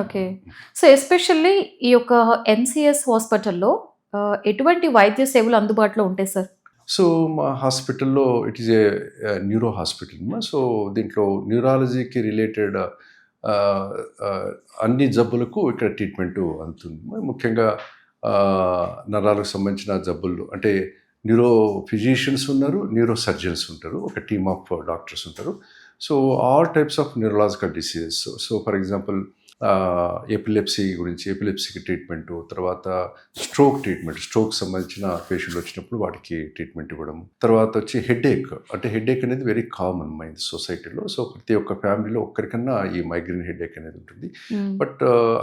Okay. So, especially ఈ యొక్క MCS హాస్పిటల్‌లో ఎటువంటి వైద్య సేవలు అందుబాటులో ఉంటాయి సార్? సో మా హాస్పిటల్‌లో it is a neuro hospital అమ్మా. సో దీంట్లో న్యూరాలజీకి రిలేటెడ్ ఆహ్, ఆహ్, అన్ని జబ్బులకు ఇక్కడ ట్రీట్మెంటు అందుతుంది. ముఖ్యంగా నరాలకు సంబంధించిన జబ్బులు అంటే న్యూరో ఫిజిషియన్స్ ఉన్నారు, న్యూరో సర్జన్స్ ఉంటారు. ఒక టీమ్ ఆఫ్ డాక్టర్స్ ఉంటారు. So all types of neurological diseases. So for example epilepsy గురించి ఎపిలెప్సీకి ట్రీట్మెంటు, తర్వాత స్ట్రోక్ సంబంధించిన పేషెంట్లు వచ్చినప్పుడు వాటికి ట్రీట్మెంట్ ఇవ్వడం, తర్వాత వచ్చి హెడేక్. అంటే హెడేక్ అనేది వెరీ కామన్ మైండ్ సొసైటీలో. సో ప్రతి ఒక్క ఫ్యామిలీలో ఒక్కరికన్నా ఈ మైగ్రేన్ హెడేక్ అనేది ఉంటుంది. బట్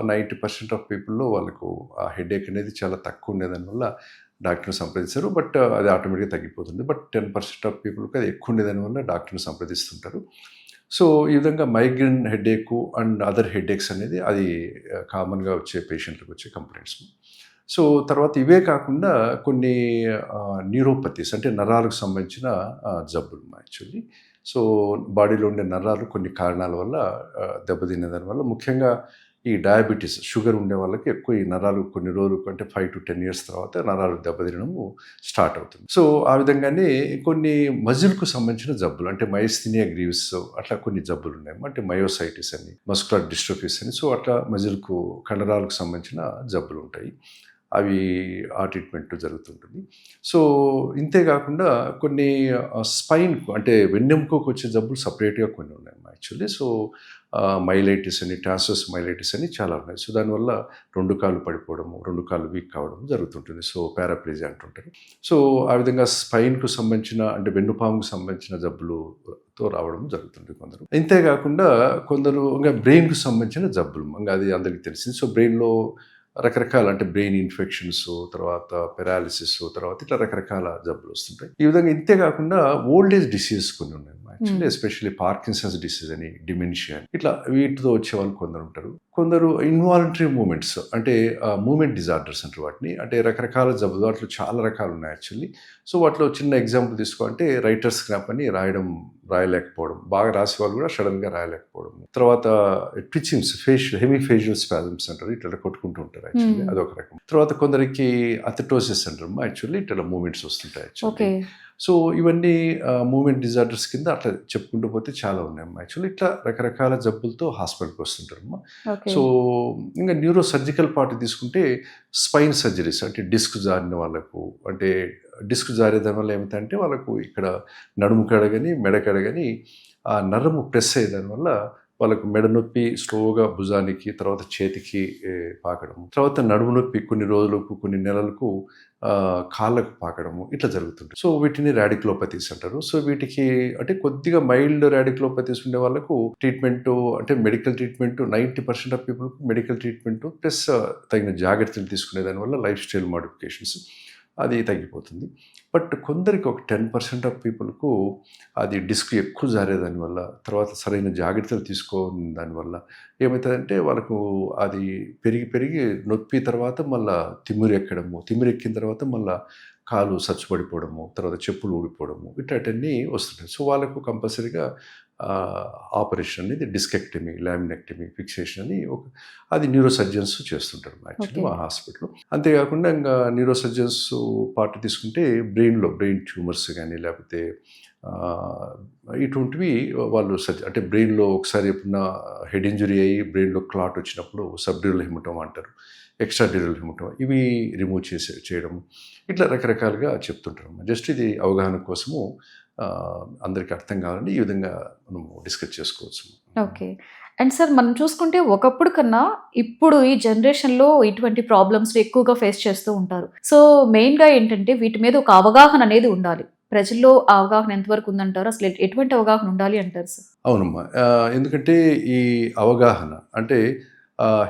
90% ఆఫ్ పీపుల్లో వాళ్ళకు ఆ హెడేక్ అనేది చాలా తక్కువ ఉండేదానివల్ల డాక్టర్ని సంప్రదిస్తారు. బట్ అది ఆటోమేటిక్గా తగ్గిపోతుంది. బట్ 10% ఆఫ్ పీపుల్కి అది ఎక్కువ ఉండేదానివల్ల డాక్టర్ని సంప్రదిస్తుంటారు. సో ఈ విధంగా migraine headache and other headaches అనేది అది కామన్గా వచ్చే పేషెంట్లకు వచ్చే కంప్లైంట్స్. సో తర్వాత ఇవే కాకుండా కొన్ని న్యూరోపతీస్ అంటే నరాలకు సంబంధించిన జబ్బులు యాక్చువల్లీ. సో బాడీలో ఉండే నరాలు కొన్ని కారణాల వల్ల దెబ్బతినే దానివల్ల ముఖ్యంగా ఈ డయాబెటీస్ షుగర్ ఉండే వాళ్ళకి ఎక్కువ ఈ నరాలు కొన్ని రోజులు అంటే 5 to 10 years తర్వాత నరాలు దెబ్బతినడము స్టార్ట్ అవుతుంది. సో ఆ విధంగానే కొన్ని మజిల్కు సంబంధించిన జబ్బులు అంటే మైస్థీనియా గ్రీవ్స్ అట్లా కొన్ని జబ్బులు ఉన్నాయి. అంటే మయోసైటిస్ అని, మస్కులర్ డిస్ట్రోఫీస్ అని. సో అట్లా మజిల్కు కండరాలకు సంబంధించిన జబ్బులు ఉంటాయి. అవి ఆ ట్రీట్మెంట్ జరుగుతుంటుంది. సో ఇంతే కాకుండా కొన్ని స్పైన్కు అంటే వెన్నెముకకు వచ్చే జబ్బులు సపరేట్గా కొన్ని ఉన్నాయి యాక్చువల్లీ. సో మైలైటిస్ అని, టాసస్ మైలైటిస్ అని చాలా ఉన్నాయి. సో దానివల్ల 2 కాళ్ళు పడిపోవడము, 2 కాళ్ళు వీక్ కావడం జరుగుతుంటుంది. సో పారాప్లీజియా అంటుంటారు. సో ఆ విధంగా స్పైన్కు సంబంధించిన అంటే వెన్నుపాముకు సంబంధించిన జబ్బులతో రావడం జరుగుతుంది కొందరు. ఇంతేకాకుండా కొందరు ఇంకా బ్రెయిన్కు సంబంధించిన జబ్బులు ఇంకా అది అందరికీ తెలిసింది. సో బ్రెయిన్లో రకరకాల అంటే బ్రెయిన్ ఇన్ఫెక్షన్స్, తర్వాత పెరాలిసిస్, తర్వాత ఇట్లా రకరకాల జబ్బులు వస్తుంటాయి. ఈ విధంగా ఇంతే కాకుండా ఓల్డ్ ఏజ్ డిసీజెస్ కొన్ని ఉన్నాయి యాక్చువల్లీ. ఎస్పెషల్లీ పార్కిన్సన్స్ డిసీజ్ అని, డిమెన్షియా అని ఇట్లా వీటితో వచ్చే వాళ్ళు కొందరు ఉంటారు. కొందరు ఇన్వాలంటరీ మూమెంట్స్ అంటే మూమెంట్ డిజార్డర్స్ అంటారు వాటిని. అంటే రకరకాల జబ్బులు వాటిలో చాలా రకాలు ఉన్నాయి యాక్చువల్లీ. సో వాటిలో చిన్న ఎగ్జాంపుల్ తీసుకోవాలంటే రైటర్స్ క్రాంప్ అని రాయలేకపోవడం, బాగా రాసే వాళ్ళు కూడా సడన్గా రాయలేకపోవడం, తర్వాత ట్విచింగ్స్, హెమీ ఫేషియల్ స్పాజమ్స్ అంటారు, ఇట్లా కొట్టుకుంటూ ఉంటారు యాక్చువల్లీ, అదొక రకం. తర్వాత కొందరికి అథెటోసిస్ అంటారు యాక్చువల్లీ, ఇట్లా మూమెంట్స్ వస్తుంటాయి యాక్చువల్లీ. సో ఇవన్నీ మూమెంట్ డిజార్డర్స్ కింద అట్లా చెప్పుకుంటూ పోతే చాలా ఉన్నాయి యాక్చువల్లీ. ఇట్లా రకరకాల జబ్బులతో హాస్పిటల్కి వస్తుంటారమ్మా. సో ఇంకా న్యూరో సర్జికల్ పార్ట్ తీసుకుంటే స్పైన్ సర్జరీస్ అంటే డిస్క్ జారిన వాళ్ళకు, అంటే డిస్క్ జారే దానివల్ల ఏమిటంటే వాళ్ళకు ఇక్కడ నడుము కాడ కానీ మెడ కాడ కానీ ఆ నరము ప్రెస్ అయ్యే దానివల్ల వాళ్ళకు మెడ నొప్పి స్లోగా భుజానికి, తర్వాత చేతికి పాకడం, తర్వాత నడుము నొప్పి కొన్ని రోజులకు కొన్ని నెలలకు కాళ్ళకు పాకడము ఇట్లా జరుగుతుంది. సో వీటిని రాడిక్లోపతీస్ అంటారు. సో వీటికి అంటే కొద్దిగా మైల్డ్ రాడిక్లోపతీస్ ఉండే వాళ్ళకు ట్రీట్మెంట్ అంటే మెడికల్ ట్రీట్మెంట్ 90% ఆఫ్ పీపుల్కు మెడికల్ ట్రీట్మెంట్ ప్లస్ తగిన జాగ్రత్తలు తీసుకునే దానివల్ల లైఫ్ స్టైల్ మోడిఫికేషన్స్ అది తగ్గిపోతుంది. బట్ కొందరికి ఒక 10% ఆఫ్ పీపుల్కు అది డిస్క్ ఎక్కువ జారేదాని వల్ల, తర్వాత సరైన జాగ్రత్తలు తీసుకోని దానివల్ల ఏమవుతుందంటే వాళ్ళకు అది పెరిగి నొప్పి, తర్వాత మళ్ళీ తిమ్మిరెక్కిన తర్వాత మళ్ళీ కాలు సచ్చుపడిపోవడము, తర్వాత చెప్పులు ఊడిపోవడము ఇట్లాంటివన్నీ వస్తుంటాయి. సో వాళ్ళకు కంపల్సరీగా ఆపరేషన్ అనేది డిస్కెక్టమీ, లామినెక్టమీ, ఫిక్సేషన్ అని అది న్యూరో సర్జన్స్ చేస్తుంటారు యాక్చువల్లీ మా హాస్పిటల్లో. అంతేకాకుండా ఇంకా న్యూరో సర్జన్స్ పార్ట్ తీసుకుంటే బ్రెయిన్ ట్యూమర్స్ కానీ లేకపోతే ఇటువంటివి వాళ్ళు అంటే బ్రెయిన్లో ఒకసారి ఎప్పుడన్నా హెడ్ ఇంజరీ అయ్యి బ్రెయిన్లో క్లాట్ వచ్చినప్పుడు సబ్డ్యూరల్ హెమటోమా అంటారు, ఎక్స్ట్రా డ్యూరల్ హెమటోమా, ఇవి రిమూవ్ చేయడం ఇట్లా రకరకాలుగా చెప్తుంటారు. జస్ట్ ఇది అవగాహన కోసము అందరికీ అర్థం కావాలని ఈ విధంగా మనం డిస్కస్ చేసుకోవచ్చు. ఓకే. అండ్ సార్ మనం చూసుకుంటే ఒకప్పుడు కన్నా ఇప్పుడు ఈ జనరేషన్లో ఇటువంటి ప్రాబ్లమ్స్ ఎక్కువగా ఫేస్ చేస్తూ ఉంటారు. సో మెయిన్గా ఏంటంటే వీటి మీద ఒక అవగాహన అనేది ఉండాలి. ప్రజల్లో ఆ అవగాహన ఎంతవరకు ఉందంటారు? అసలు ఎటువంటి అవగాహన ఉండాలి అంటారు సార్? అవునమ్మా. ఎందుకంటే ఈ అవగాహన అంటే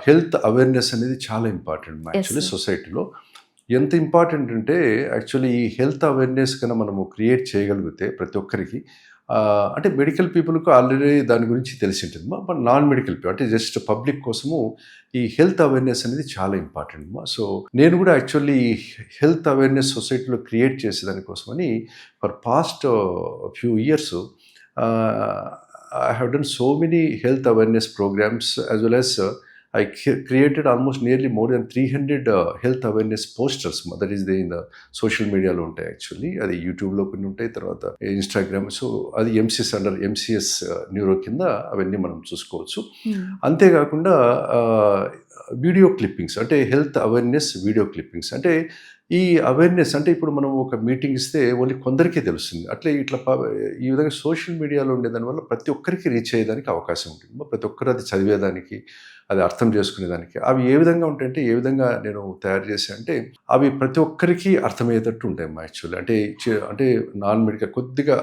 హెల్త్ అవేర్నెస్ అనేది చాలా ఇంపార్టెంట్ యాక్చువల్లీ సొసైటీలో. ఎంత ఇంపార్టెంట్ అంటే యాక్చువల్లీ ఈ హెల్త్ అవేర్నెస్ కన్నా మనము క్రియేట్ చేయగలిగితే ప్రతి ఒక్కరికి అంటే మెడికల్ పీపుల్కు ఆల్రెడీ దాని గురించి తెలిసి ఉంటుంది. బట్ నాన్ మెడికల్ పీపుల్ అంటే జస్ట్ పబ్లిక్ కోసము ఈ హెల్త్ అవేర్నెస్ అనేది చాలా ఇంపార్టెంట్. సో నేను కూడా యాక్చువల్లీ హెల్త్ అవేర్నెస్ సొసైటీలో క్రియేట్ చేసేదానికోసమని for past few years I have done so many health awareness programs as well as I created almost nearly more than 300 health awareness posters. That is in the social media lo ఉంటాయి actually. అది యూట్యూబ్లో కొన్ని ఉంటాయి, తర్వాత Instagram. So అది MCS under MCS neuro కింద అవన్నీ మనం చూసుకోవచ్చు. అంతేకాకుండా వీడియో క్లిప్పింగ్స్, అంటే హెల్త్ అవేర్నెస్ వీడియో క్లిప్పింగ్స్. అంటే ఈ అవేర్నెస్ అంటే ఇప్పుడు మనం ఒక మీటింగ్ ఇస్తే ఓన్లీ కొందరికే తెలుస్తుంది. అట్లా ఇట్లా ఈ విధంగా సోషల్ మీడియాలో ఉండేదానివల్ల ప్రతి ఒక్కరికి రీచ్ అయ్యేదానికి అవకాశం ఉంటుంది. ప్రతి ఒక్కరు అది చదివేదానికి, అది అర్థం చేసుకునేదానికి. అవి ఏ విధంగా ఉంటాయంటే, ఏ విధంగా నేను తయారు చేశాను అంటే, అవి ప్రతి ఒక్కరికి అర్థమయ్యేటట్టు ఉంటాయి యాక్చువల్లీ. అంటే నాన్ మెడికల్ కొద్దిగా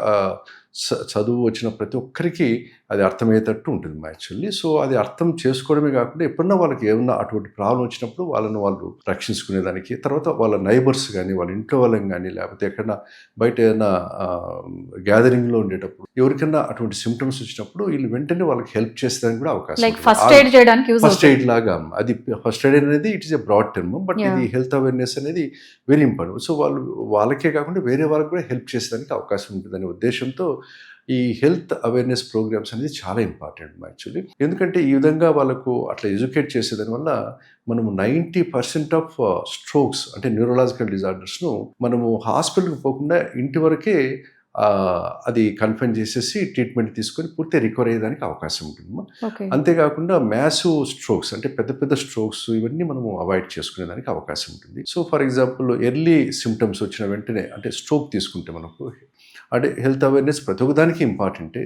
చదువు వచ్చిన ప్రతి ఒక్కరికి అది అర్థమయ్యేటట్టు ఉంటుంది యాక్చువల్లీ. సో అది అర్థం చేసుకోవడమే కాకుండా ఎప్పుడన్నా వాళ్ళకి ఏమన్నా అటువంటి ప్రాబ్లం వచ్చినప్పుడు వాళ్ళని వాళ్ళు రక్షించుకునేదానికి, తర్వాత వాళ్ళ నైబర్స్ కానీ, వాళ్ళ ఇంట్లో వాళ్ళని కానీ, లేకపోతే ఎక్కడన్నా బయట ఏదైనా గ్యాదరింగ్లో ఉండేటప్పుడు ఎవరికైనా అటువంటి సిమ్టమ్స్ వచ్చినప్పుడు వీళ్ళు వెంటనే వాళ్ళకి హెల్ప్ చేసేదానికి కూడా అవకాశం. ఫస్ట్ ఎయిడ్ లాగా అది. ఫస్ట్ ఎయిడ్ అనేది it is a broad term, but ఇది హెల్త్ అవేర్నెస్ అనేది వెరీ ఇంపార్టెంట్. సో వాళ్ళకే కాకుండా వేరే వాళ్ళకి కూడా హెల్ప్ చేసేదానికి అవకాశం ఉంటుందనే ఉద్దేశంతో ఈ హెల్త్ అవేర్నెస్ ప్రోగ్రామ్స్ అనేది చాలా ఇంపార్టెంట్ యాక్చువల్లీ. ఎందుకంటే ఈ విధంగా వాళ్ళకు అట్లా ఎడ్యుకేట్ చేసేదాని వల్ల మనము 90% ఆఫ్ స్ట్రోక్స్ అంటే న్యూరలాజికల్ డిజార్డర్స్ను మనము హాస్పిటల్కి పోకుండా ఇంటి వరకే అది కన్ఫైన్ చేసేసి ట్రీట్మెంట్ తీసుకొని పూర్తి రికవర్ అయ్యేదానికి అవకాశం ఉంటుంది. అంతేకాకుండా మ్యాసివ్ స్ట్రోక్స్ అంటే పెద్ద పెద్ద స్ట్రోక్స్ ఇవన్నీ మనము అవాయిడ్ చేసుకునేదానికి అవకాశం ఉంటుంది. So for example early symptoms వచ్చిన వెంటనే, అంటే స్ట్రోక్ తీసుకుంటే మనకు అంటే హెల్త్ అవేర్నెస్ ప్రతి ఒక్కదానికి ఇంపార్టెంటే.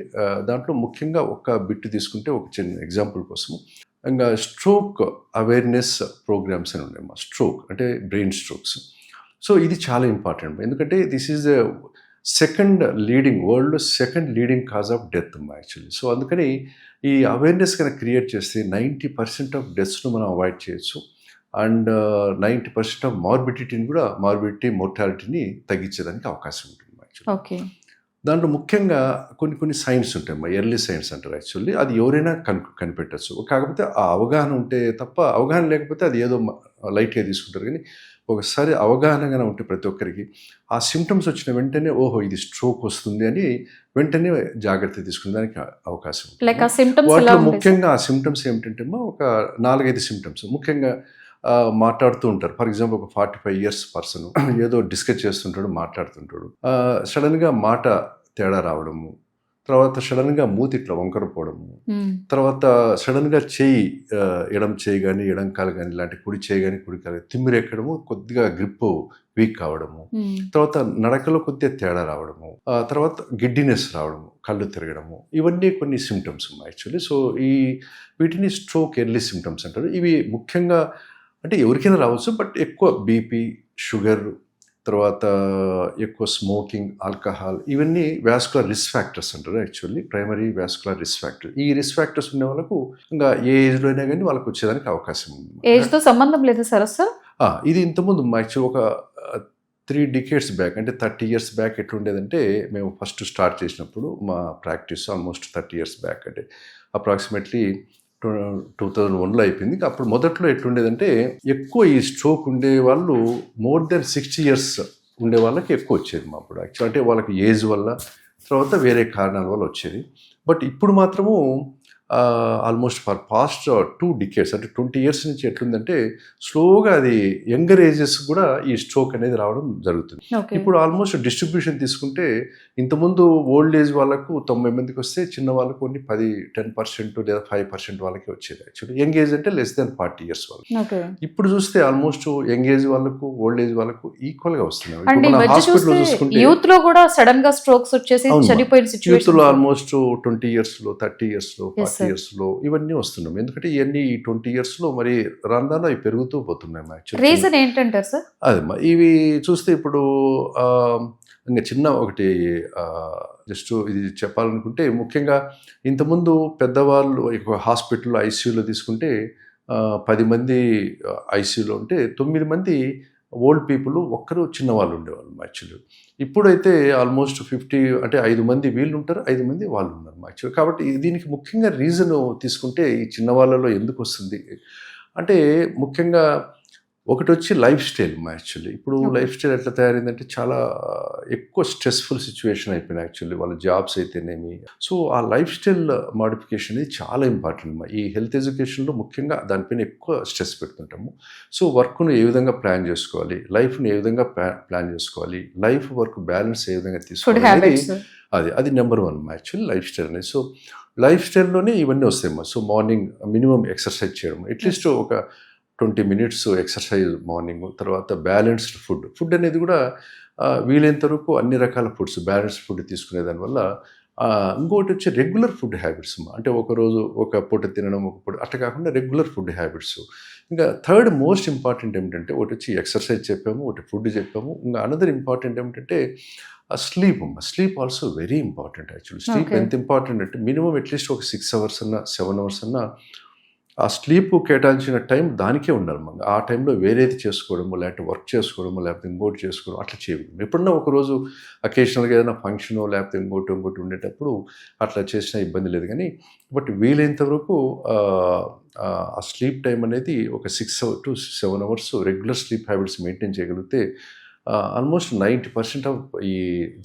దాంట్లో ముఖ్యంగా ఒక బిట్ తీసుకుంటే, ఒక చిన్న ఎగ్జాంపుల్ కోసము, ఇంకా స్ట్రోక్ అవేర్నెస్ ప్రోగ్రామ్స్ అని ఉన్నాయి. స్ట్రోక్ అంటే బ్రెయిన్ స్ట్రోక్స్. సో ఇది చాలా ఇంపార్టెంట్, ఎందుకంటే దిస్ ఈజ్ వరల్డ్లో second leading cause of death actually. So అందుకని ఈ అవేర్నెస్ కనుక క్రియేట్ చేస్తే 90% ఆఫ్ డెత్స్ను మనం అవాయిడ్ చేయొచ్చు. అండ్ 90% ఆఫ్ మోర్టాలిటీని తగ్గించేదానికి అవకాశం ఉంటుంది యాక్చువల్లీ. దాంట్లో ముఖ్యంగా కొన్ని సైన్స్ ఉంటాయి, ఎర్లీ సైన్స్ అంటారు యాక్చువల్లీ. అది ఎవరైనా కనిపెట్టచ్చు. కాకపోతే ఆ అవగాహన ఉంటే తప్ప, అవగాహన లేకపోతే అది ఏదో లైట్గా తీసుకుంటారు. కానీ ఒకసారి అవగాహనగానే ఉంటే ప్రతి ఒక్కరికి ఆ సిమ్టమ్స్ వచ్చిన వెంటనే ఓహో ఇది స్ట్రోక్ వస్తుంది అని వెంటనే జాగ్రత్త తీసుకునే దానికి అవకాశం ఉంటుంది. వాటిలో ముఖ్యంగా ఆ సిమ్టమ్స్ ఏమిటంటే ఒక 4-5 సిమ్టమ్స్ ముఖ్యంగా మాట్లాడుతూ ఉంటారు. ఫర్ ఎగ్జాంపుల్ ఒక 45 years పర్సన్ ఏదో డిస్కస్ చేస్తుంటాడు, మాట్లాడుతుంటాడు, సడన్గా మాట తేడా రావడము, తర్వాత సడన్గా మూతి ఇట్లా వంకర పోవడము, తర్వాత సడన్గా ఎడం చేయి కానీ ఎడం కాలు కానీ ఇలాంటి కుడి చేయి కానీ కుడి కాలు తిమ్మిరెక్కడము, కొద్దిగా గ్రిప్ వీక్ కావడము, తర్వాత నడకలో కొద్దిగా తేడా రావడము, తర్వాత గిడ్డినెస్ రావడము, కళ్ళు తిరగడము, ఇవన్నీ కొన్ని సిమ్టమ్స్ యాక్చువల్లీ. సో వీటిని స్ట్రోక్ ఎర్లీ సిమ్టమ్స్ అంటారు. ఇవి ముఖ్యంగా అంటే ఎవరికైనా రావచ్చు, బట్ ఎక్కువ బీపీ, షుగర్, తర్వాత ఎక్కువ స్మోకింగ్, ఆల్కహాల్, ఇవన్నీ వాస్కులర్ రిస్క్ ఫ్యాక్టర్స్ అంటారు actually. Primary vascular risk factor. ఈ రిస్క్ ఫ్యాక్టర్స్ ఉన్న వాళ్ళకు ఇంకా ఏ ఏజ్లో అయినా కానీ వాళ్ళకి వచ్చేదానికి అవకాశం ఉంది. ఏజ్తో సంబంధం లేదు సార్ అసలు. ఇది ఇంతకుముందు యాక్చువల్ ఒక 3 decades బ్యాక్, అంటే 30 years బ్యాక్ ఎట్లుండేదంటే, మేము ఫస్ట్ స్టార్ట్ చేసినప్పుడు మా ప్రాక్టీస్ ఆల్మోస్ట్ 30 years బ్యాక్, అంటే అప్రాక్సిమేట్లీ 2001లో అయిపోయింది. అప్పుడు మొదట్లో ఎట్లుండేదంటే, ఎక్కువ ఈ స్ట్రోక్ ఉండే వాళ్ళు more than 60 years ఉండే వాళ్ళకి ఎక్కువ వచ్చేది మా అప్పుడు యాక్చువల్. అంటే వాళ్ళకి ఏజ్ వల్ల, తర్వాత వేరే కారణాల వల్ల వచ్చేది. బట్ ఇప్పుడు మాత్రము ఆల్మోస్ట్ ఫర్ పాస్ట్ 2 decades అంటే 20 years నుంచి ఎట్లుందంటే, స్లోగా అది యంగర్ ఏజెస్ కూడా ఈ స్ట్రోక్ అనేది రావడం జరుగుతుంది. ఇప్పుడు ఆల్మోస్ట్ డిస్ట్రిబ్యూషన్ తీసుకుంటే, ఇంతకుముందు ఓల్డ్ ఏజ్ వాళ్ళకు 90 మందికి వస్తే, చిన్న వాళ్ళకు కొన్ని 10% లేదా 5% వాళ్ళకి వచ్చేది యాక్చువల్లీ. యంగ్ ఏజ్ అంటే less than 40 years వాళ్ళకి. ఇప్పుడు చూస్తే ఆల్మోస్ట్ యంగ్ ఏజ్ వాళ్ళకు, ఓల్డ్ ఏజ్ వాళ్ళకు ఈక్వల్ గా వస్తున్నాయి. హాస్పిటల్ చూసుకుంటే యూత్ లో కూడా సడన్ గా స్ట్రోక్స్ వచ్చేసి చనిపోయిన సిచువేషన్, యూత్ లో ఆల్మోస్ట్ 20 years లో, 30 years లో, 40 years లో ఇవన్నీ వస్తున్నాం. ఎందుకంటే ఇవన్నీ ఈ 20 years లో మరి రాను అవి పెరుగుతూ పోతున్నాయి. రీజన్ ఏంటంటారు సార్? అదే ఇవి చూస్తే ఇప్పుడు ఇంకా చిన్న ఒకటి జస్ట్ ఇది చెప్పాలనుకుంటే, ముఖ్యంగా ఇంతకుముందు పెద్దవాళ్ళు హాస్పిటల్లో ఐసీయూలో తీసుకుంటే 10 మంది ఐసీయూలో ఉంటే 9 మంది ఓల్డ్ పీపుల్, ఒక్కరు చిన్నవాళ్ళు ఉండేవాళ్ళు యాక్చువల్లీ. ఇప్పుడైతే ఆల్మోస్ట్ 50, అంటే 5 మంది వీళ్ళు ఉంటారు, 5 మంది వాళ్ళు ఉన్నారు యాక్చువల్లీ. కాబట్టి దీనికి ముఖ్యంగా రీజన్ తీసుకుంటే, ఈ చిన్నవాళ్ళలో ఎందుకు వస్తుంది అంటే, ముఖ్యంగా ఒకటి వచ్చి లైఫ్ స్టైల్ యాక్చువల్లీ ఇప్పుడు Okay. లైఫ్ స్టైల్ ఎట్లా తయారైందంటే చాలా ఎక్కువ స్ట్రెస్ఫుల్ సిచ్యువేషన్ అయిపోయింది యాక్చువల్లీ వాళ్ళ జాబ్స్ అయితేనేమి. సో ఆ లైఫ్ స్టైల్ మాడిఫికేషన్ అనేది చాలా ఇంపార్టెంట్. ఈ హెల్త్ ఎడ్యుకేషన్లో ముఖ్యంగా దానిపైన ఎక్కువ స్ట్రెస్ పెడుతుంటాము. సో వర్క్ను ఏ విధంగా ప్లాన్ చేసుకోవాలి, లైఫ్ని ఏ విధంగా ప్లాన్ చేసుకోవాలి, లైఫ్ వర్క్ బ్యాలెన్స్ ఏ విధంగా ఫుడ్ తీసుకోవాలి హ్యాబిట్స్. అది number one actually life style అనేది. సో లైఫ్ స్టైల్లోనే ఇవన్నీ వస్తాయమ్మా. సో మార్నింగ్ మినిమం ఎక్సర్సైజ్ చేయడం, అట్లీస్ట్ ఒక 20 మినిట్స్ ఎక్సర్సైజ్ మార్నింగ్. తర్వాత బ్యాలెన్స్డ్ ఫుడ్ అనేది కూడా వీలైనంత వరకు అన్ని రకాల ఫుడ్స్ బ్యాలెన్స్డ్ ఫుడ్ తీసుకునే దానివల్ల ఇంకోటి వచ్చి రెగ్యులర్ ఫుడ్ హ్యాబిట్స్. అంటే ఒకరోజు ఒక పూట తినడం, ఒక పూట అట్లా కాకుండా రెగ్యులర్ ఫుడ్ హ్యాబిట్స్. ఇంకా థర్డ్ మోస్ట్ ఇంపార్టెంట్ ఏమిటంటే ఒకటి వచ్చి ఎక్సర్సైజ్ చెప్పాము, ఒకటి ఫుడ్ చెప్పాము. ఇంకా అనదర్ ఇంపార్టెంట్ ఏమిటంటే స్లీప్ అమ్మ. Sleep also very important actually. Sleep Okay. ఎంత ఇంపార్టెంట్ అంటే మినిమం అట్లీస్ట్ ఒక 6 అవర్స్ అన్నా 7 అవర్స్ అన్నా ఆ స్లీప్ కేటాయించిన టైం దానికే ఉండాలి. మనం ఆ టైంలో వేరేది చేసుకోవడము, లేకపోతే వర్క్ చేసుకోవడము, లేకపోతే ఇంకోటి చేసుకోవడం అట్లా చేయకూడదు. ఎప్పుడన్నా ఒకరోజు అకేషనల్గా ఏదైనా ఫంక్షనో లేకపోతే ఇంకోటి ఉండేటప్పుడు అట్లా చేసినా ఇబ్బంది లేదు. కానీ బట్ వీలైనంత వరకు ఆ స్లీప్ టైం అనేది ఒక 6 to 7 hours regular sleep habits maintain చేయగలిగితే ఆల్మోస్ట్ 90% ఆఫ్ ఈ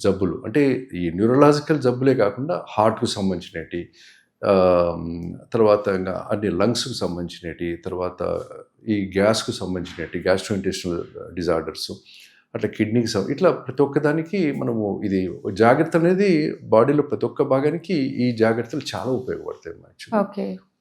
జబ్బులు అంటే ఈ న్యూరలాజికల్ జబ్బులే కాకుండా హార్ట్కు సంబంధించినవి, తర్వాత ఇంకా అన్ని లంగ్స్కి సంబంధించినవి, తర్వాత ఈ గ్యాస్కు సంబంధించినవి, గ్యాస్ట్రోఇంటెస్టినల్ డిజార్డర్స్, అట్లా కిడ్నీకి ఇట్లా ప్రతి ఒక్కదానికి మనము ఇది జాగ్రత్త అనేది బాడీలో ప్రతి ఒక్క భాగానికి ఈ జాగ్రత్తలు చాలా ఉపయోగపడతాయి యాక్చువల్లీ. ఓకే.